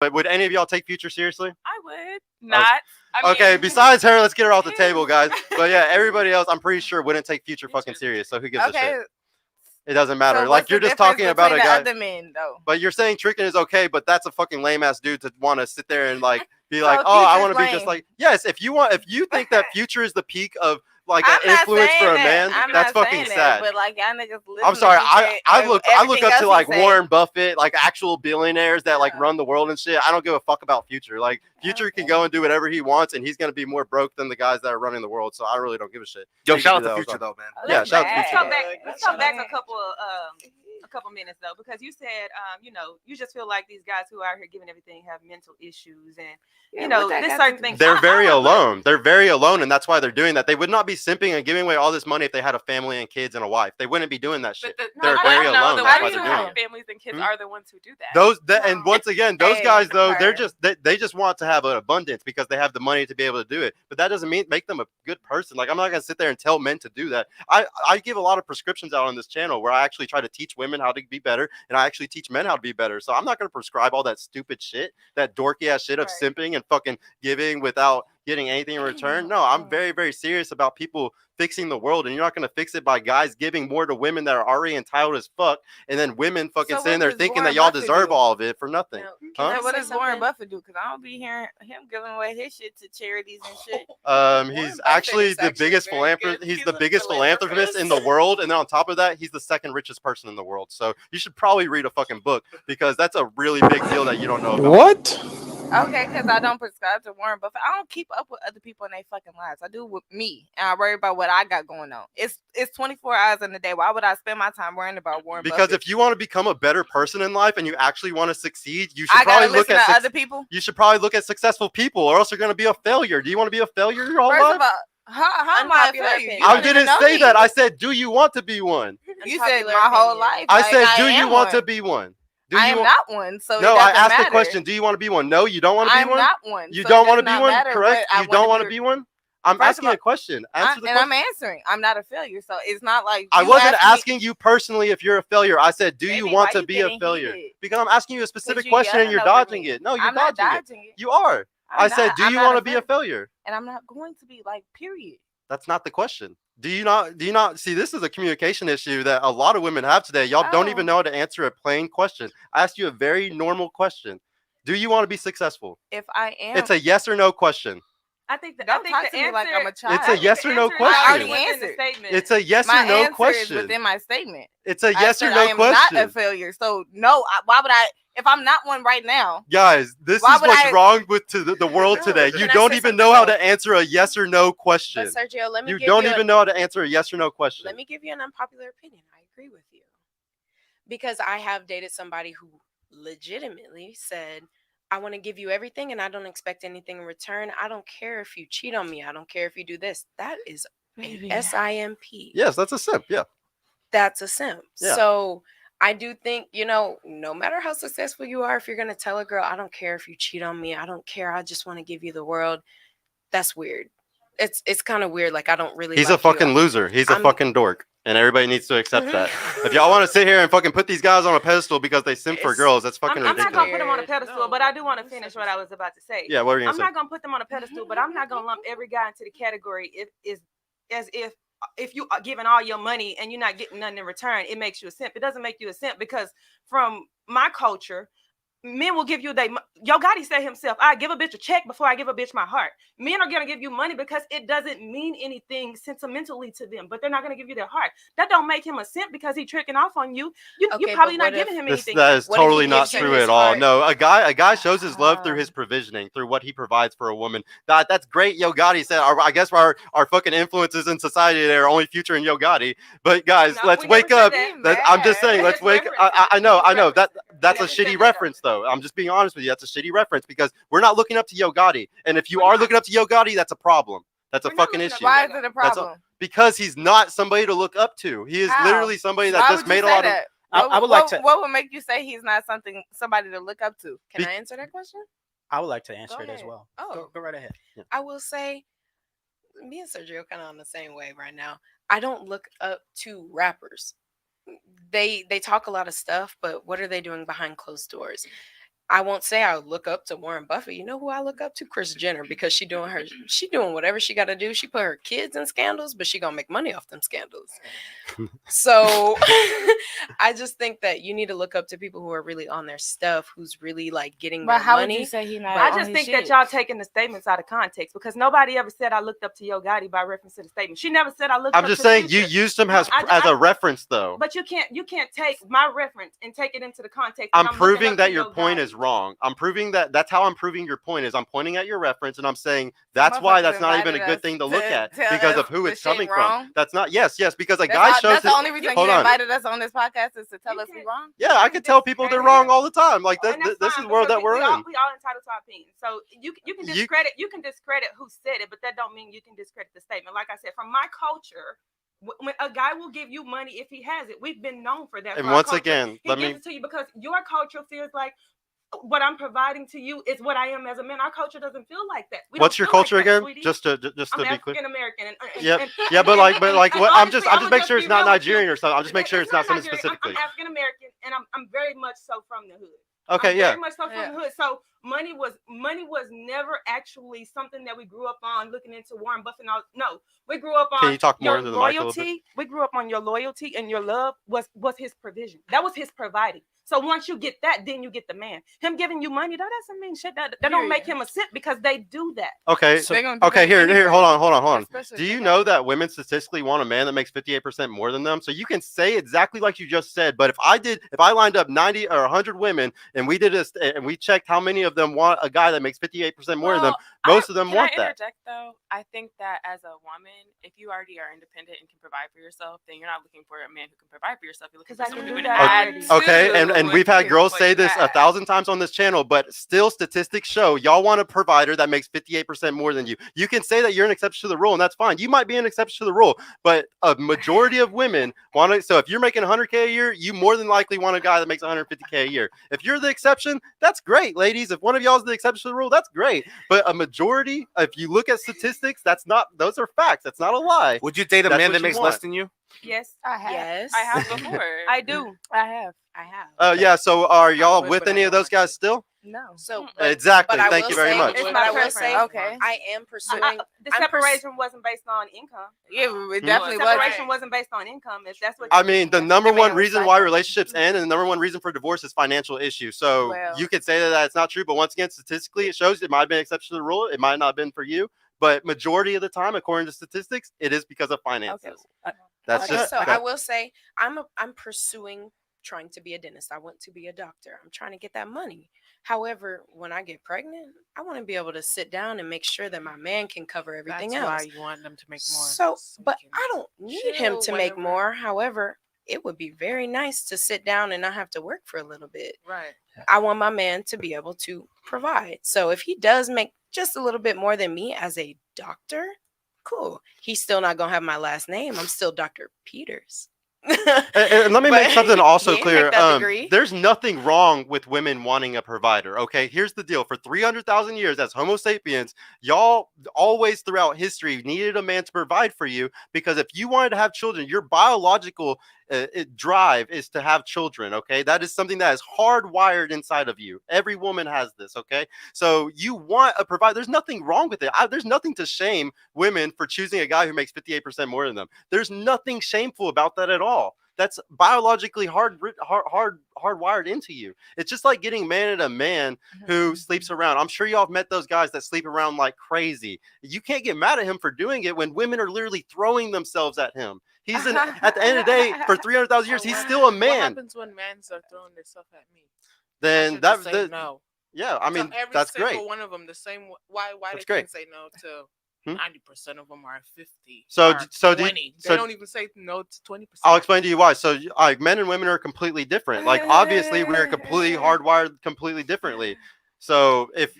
But would any of y'all take Future seriously? I would not. Okay, besides her, let's get her off the table, guys. But yeah, everybody else, I'm pretty sure wouldn't take Future fucking serious. So who gives a shit? It doesn't matter. So Like you're just talking about a guy. Other men, though. But you're saying tricking is okay, but that's a fucking lame ass dude to want to sit there and like be like, oh, I want to be just like. Yes, if you think that Future is the peak of like an influence for a man, that's fucking sad. But like y'all niggas I'm sorry, I look up to like Warren Buffett, like actual billionaires that like run the world and shit. I don't give a fuck about Future. Like Future can go and do whatever he wants, and he's gonna be more broke than the guys that are running the world. So I really don't give a shit. Yo, shout out to Future though, man. Yeah, shout out to Future. Let's come back a couple minutes though, because you said you just feel like these guys who are out here giving everything have mental issues, and there's certain things. They're very alone. They're very alone, and that's why they're doing that. They would not be simping and giving away all this money if they had a family and kids and a wife. They wouldn't be doing that shit. They're very alone. That's why they're doing it. Families and kids are the ones who do that. And once again, those guys though, they just want to have an abundance because they have the money to be able to do it. But that doesn't make them a good person. Like I'm not gonna sit there and tell men to do that. I give a lot of prescriptions out on this channel where I actually try to teach women how to be better, and I actually teach men how to be better. So I'm not gonna prescribe all that stupid shit, that dorky ass shit of simping and fucking giving without getting anything in return. No, I'm very, very serious about people fixing the world, and you're not going to fix it by guys giving more to women that are already entitled as fuck, and then women fucking sitting there thinking that y'all deserve all of it for nothing. What does Warren Buffett do? Because I don't be hearing him giving away his shit to charities and shit. He's actually the biggest philanthropist. He's the biggest philanthropist in the world, and then on top of that, he's the second richest person in the world. So you should probably read a fucking book because that's a really big deal that you don't know about. What? Okay, because I don't prescribe to Warren Buffett. I don't keep up with other people in their fucking lives. I do with me, and I worry about what I got going on. It's 24 hours in the day. Why would I spend my time worrying about Warren Buffett? Because if you want to become a better person in life and you actually want to succeed, you should probably look at other people. You should probably look at successful people, or else you're going to be a failure. Do you want to be a failure your whole life? First of all, how am I a failure? I didn't say that. I said, do you want to be one? You said my whole life. I said, do you want to be one? I am not one, so no. I asked the question. Do you want to be one? No, you don't want to be one. I'm not one. You don't want to be one, correct? You don't want to be one. I'm asking a question. Answer the question. I'm answering. I'm not a failure, so it's not like I wasn't asking you personally if you're a failure. I said, do you want to be a failure? Because I'm asking you a specific question and you're dodging it. No, you're dodging it. You are. I said, do you want to be a failure? And I'm not going to be, like, period. That's not the question. Do you not see? This is a communication issue that a lot of women have today. Y'all don't even know how to answer a plain question. I asked you a very normal question. Do you want to be successful? If I am, it's a yes or no question. I think the answer, me like I'm a child. It's a yes or no question. I already answered. It's a yes or no question. Is within my statement. It's a yes or no question. I am not a failure. So no. Why would I? If I'm not one right now, guys, this is what's wrong with the world today. You don't even know how to answer a yes or no question. But Sergio, let me you don't even know how to answer a yes or no question. Let me give you an unpopular opinion. I agree with you. Because I have dated somebody who legitimately said, I want to give you everything and I don't expect anything in return. I don't care if you cheat on me. I don't care if you do this. That is a SIMP. Yes, that's a simp. Yeah. That's a simp. Yeah. So I do think, no matter how successful you are, if you're going to tell a girl, I don't care if you cheat on me. I don't care. I just want to give you the world. That's weird. It's kind of weird. Like, I don't really. He's a fucking loser. He's a fucking dork. And everybody needs to accept that. If y'all want to sit here and fucking put these guys on a pedestal because they simp for girls, that's fucking ridiculous. I'm not going to put them on a pedestal, but I do want to finish what I was about to say. Yeah, what were you going to say? I'm not going to put them on a pedestal, but I'm not going to lump every guy into the category as if you are giving all your money and you're not getting nothing in return, it makes you a simp. It doesn't make you a simp because from my culture, men will give you Yo Gotti said himself, I give a bitch a check before I give a bitch my heart. Men are going to give you money because it doesn't mean anything sentimentally to them, but they're not going to give you their heart. That don't make him a simp because he's tricking off on you. You're probably not giving him anything. That is totally not true at all. No, a guy shows his love through his provisioning, through what he provides for a woman. That's great. Yo Gotti said, I guess our fucking influences in society today are only Future and Yo Gotti. But guys, let's wake up. I'm just saying, let's wake up. I know that's a shitty reference though. I'm just being honest with you. That's a shitty reference because we're not looking up to Yo Gotti. And if you are looking up to Yo Gotti, that's a problem. That's a fucking issue. Why is it a problem? Because he's not somebody to look up to. He is literally somebody that just made a lot of. I would like to. What would make you say he's not somebody to look up to? Can I answer that question? I would like to answer it as well. Oh, go right ahead. Yeah. I will say, me and Sergio kind of on the same wave right now. I don't look up to rappers. They talk a lot of stuff, but what are they doing behind closed doors? I won't say I look up to Warren Buffett. You know who I look up to? Kris Jenner, because she doing whatever she got to do. She put her kids in scandals, but she gonna make money off them scandals. So I just think that you need to look up to people who are really on their stuff, who's really like getting But their how money. would you say he not? I on just his think shit? that y'all taking the statements out of context because nobody ever said I looked up to Yo Gotti by reference to the statement. She never said I looked up I'm to just saying you Future. used him No, as I- a reference though. But you can't take my reference and take it into the context. I'm that looking proving up that to your Yo point Gotti. is wrong. I'm proving that's how I'm proving your point is I'm pointing at your reference and I'm saying that's why that's not even a good thing to look at because of who it's coming from. That's not yes, because a guy shows That's it. the only reason Hold you on. invited us on this podcast is to tell You us we're can't- wrong. Yeah, I can tell people they're wrong all the time. Like And that's this fine, is the world because that we're we all, in. we all entitled to our opinion. So you can discredit who said it, but that don't mean you can discredit the statement. Like I said, from my culture, when a guy will give you money if he has it, we've been known for that. And for our once culture. again, he gives it to you because your culture feels like what I'm providing to you is what I am as a man. Our culture doesn't feel like that. We what's don't your feel like culture that, again? sweetie. Just to I'm be clear. African American. Yep. Yeah, but like what I'm just I'ma making sure be it's not real with you. Nigerian or something. I'm just making sure it's not something Nigerian. specifically. I'm African American, and I'm very much so from the hood. Okay, I'm yeah. very much so from the hood. So money was never actually something that we grew up on looking into Warren Buffett. And all. No, we grew up on. Can you talk more your into the mic a little bit? loyalty. We grew up on your loyalty and your love was his provision. That was his providing. So once you get that, then you get the man. Him giving you money, that doesn't mean shit. That don't make him a simp because they do that. Okay. They're gonna do Okay, that here, anyway. hold on. Especially Do if you they know got- that women statistically want a man that makes 58% more than them? So you can say exactly like you just said, but if I lined up 90 or 100 women and we did this and we checked how many of them want a guy that makes 58% more than them, most of them want Can I that. interject though? I think that as a woman, if you already are independent and can provide for yourself, then you're not looking for a man who can provide for yourself. You're looking for Because I someone can who do can that add already. Okay, and to we've had you girls what say you this have. 1,000 times on this channel, but still statistics show y'all want a provider that makes 58% more than you. You can say that you're an exception to the rule, and that's fine. You might be an exception to the rule, but a majority of women want to. So if you're making 100K a year, you more than likely want a guy that makes 150K a year. If you're the exception, that's great, ladies. If one of y'all is the exception to the rule, that's great. But a majority, if you look at statistics, those are facts. That's not a lie. Would you date a That's man what that you makes want. less than you? Yes, I have. Yes, I have before. I do. I have. I have. Yeah. So are y'all would, with but I any of don't those want guys to. still? No. So Exactly. But I Thank will you very say, much. It's but my I will preference. say, Okay. I am pursuing. The separation wasn't based on income. Yeah, it definitely The was. separation wasn't based on income. If that's what I mean, the number man one was reason psycho. why relationships end and the number one reason for divorce is financial issues. So Well- you could say that it's not true, but once again, statistically, it shows it might have been an exception to the rule. It might not have been for you, but majority of the time, according to statistics, it is because of finances. That's Okay, just so that- I will say I'm pursuing trying to be a dentist. I want to be a doctor. I'm trying to get that money. However, when I get pregnant, I want to be able to sit down and make sure that my man can cover everything That's else. why you want them to make more. So, you but can I don't need him chill to make whenever- more. However, it would be very nice to sit down and not have to work for a little bit. Right. I want my man to be able to provide. So if he does make just a little bit more than me as a doctor, cool. He's still not gonna have my last name. I'm still Dr. Peters. And let me make But something also he ain't clear. make that degree. There's nothing wrong with women wanting a provider. Okay, here's the deal: for 300,000 years, as Homo sapiens, y'all always throughout history needed a man to provide for you because if you wanted to have children, your biological drive is to have children. Okay, that is something that is hardwired inside of you. Every woman has this. Okay, so you want a provider. There's nothing wrong with it. There's nothing to shame women for choosing a guy who makes 58% more than them. There's nothing shameful about that at all. That's biologically hardwired into you. It's just like getting married to a man who sleeps around. I'm sure y'all have met those guys that sleep around like crazy. You can't get mad at him for doing it when women are literally throwing themselves at him. At the end of the day, for 300,000 years, he's still a What man. happens when men are throwing themselves at me? I Then should that, just say no. yeah, I mean, every that's single great. one of them the same. Why That's they great. can't say no to 90% of them are 50. So- or so do you- 20. so- They don't even say no to 20%. I'll explain to you why. So, men and women are completely different. Like, obviously, we're completely hardwired completely differently. So, if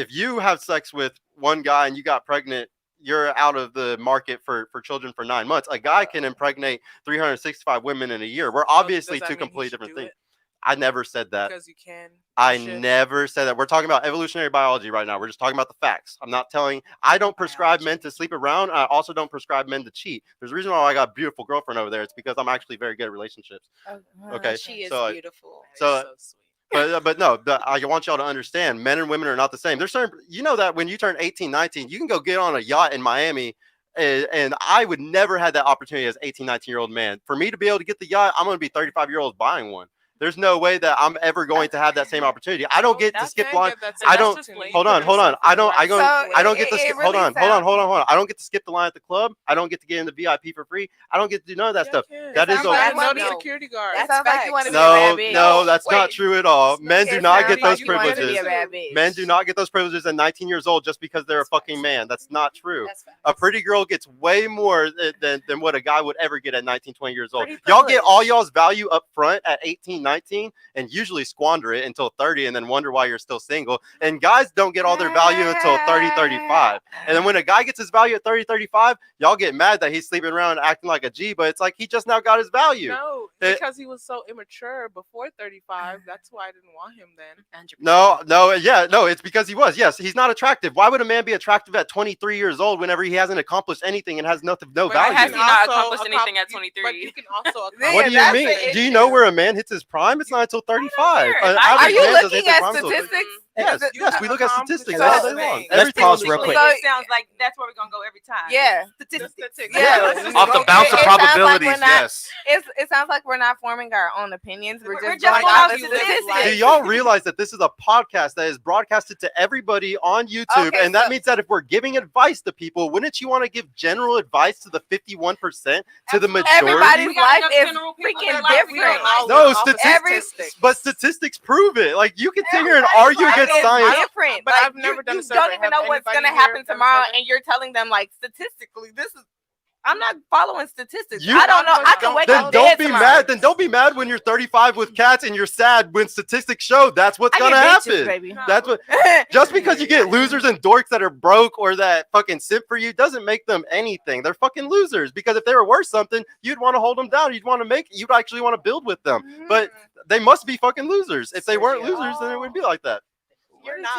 you have sex with one guy and you got pregnant, you're out of the market for children for 9 months. A guy can impregnate 365 women in a year. We're obviously does that two mean he completely should different do things. it? I never said that. Because you can. I you should. never said that. We're talking about evolutionary biology right now. We're just talking about the facts. I'm not telling. I don't prescribe men to sleep around. I also don't prescribe men to cheat. There's a reason why I got a beautiful girlfriend over there. It's because I'm actually very good at relationships. Okay, She is so, beautiful. That is so- so sweet. But no, I want y'all to understand, men and women are not the same. There's certain, you know, that when you turn 18, 19, you can go get on a yacht in Miami. And I would never have that opportunity as 18, 19-year-old man. For me to be able to get the yacht, I'm going to be 35-year-olds buying one. There's no way that I'm ever going to have that same opportunity. I don't get to skip line. I don't. Hold on. I don't get to skip. Hold on. I don't get to skip the line at the club. I don't get to get in the VIP for free. I don't get to do none of that stuff. That is a security guard. That sounds like you want to be a bad bitch. No, that's not true at all. Men do not get those privileges. Men Men do not get those privileges at 19 years old just because they're a fucking man. That's not true. A pretty girl gets way more than what a guy would ever get at 19, 20 years old. Y'all get all y'all's value up front at 18, 19, and usually squander it until 30 and then wonder why you're still single. And guys don't get all their value until 30, 35. And then when a guy gets his value at 30, 35, y'all get mad that he's sleeping around acting like a G, but it's like he just now got his value. No, because he was so immature before 35. That's why I didn't want him then. 100%. No, it's because he was. Yes, he's not attractive. Why would a man be attractive at 23 years old whenever he hasn't accomplished anything and has no value? Has he not accomplished anything at 23? But you can also What do you mean? Do you know where a man hits his prime? It's not until 35. Are you looking at statistics? Yes, we look at statistics So- all day long. Let's pause real Basically, quick. it sounds like that's where we're gonna go every time. Yeah. Statistics. Yeah. Off the bounce of It sounds like probabilities, we're not- yes. It sounds like we're not forming our own opinions. We're We're just just going going off off the statistics. statistics. Do y'all realize that this is a podcast that is broadcasted to everybody on YouTube? Okay, and that so- means that if we're giving advice to people, wouldn't you want to give general advice to the 51% to the majority? Everybody's We got life enough is general people freaking that like- we don't different. like- No, Every- but statistics prove it. Like, you can sit here and argue Everybody's against life is science. different. But Like, I've never done a you survey. don't even Have know what's anybody gonna here happen done a tomorrow, survey? and you're telling them like statistically, this is. I'm not following statistics. You- I don't know. I can wake Then up don't dead be tomorrow. mad. Then don't be mad when you're 35 with cats and you're sad when statistics show that's what's I gonna get bitches, happen. baby. That's what. Just because you get losers and dorks that are broke or that fucking simp for you doesn't make them anything. They're fucking losers. Because if they were worth something, you'd want to hold them down. You'd actually want to build with them. But they must be fucking losers. If they weren't losers, then it wouldn't be like that. You're not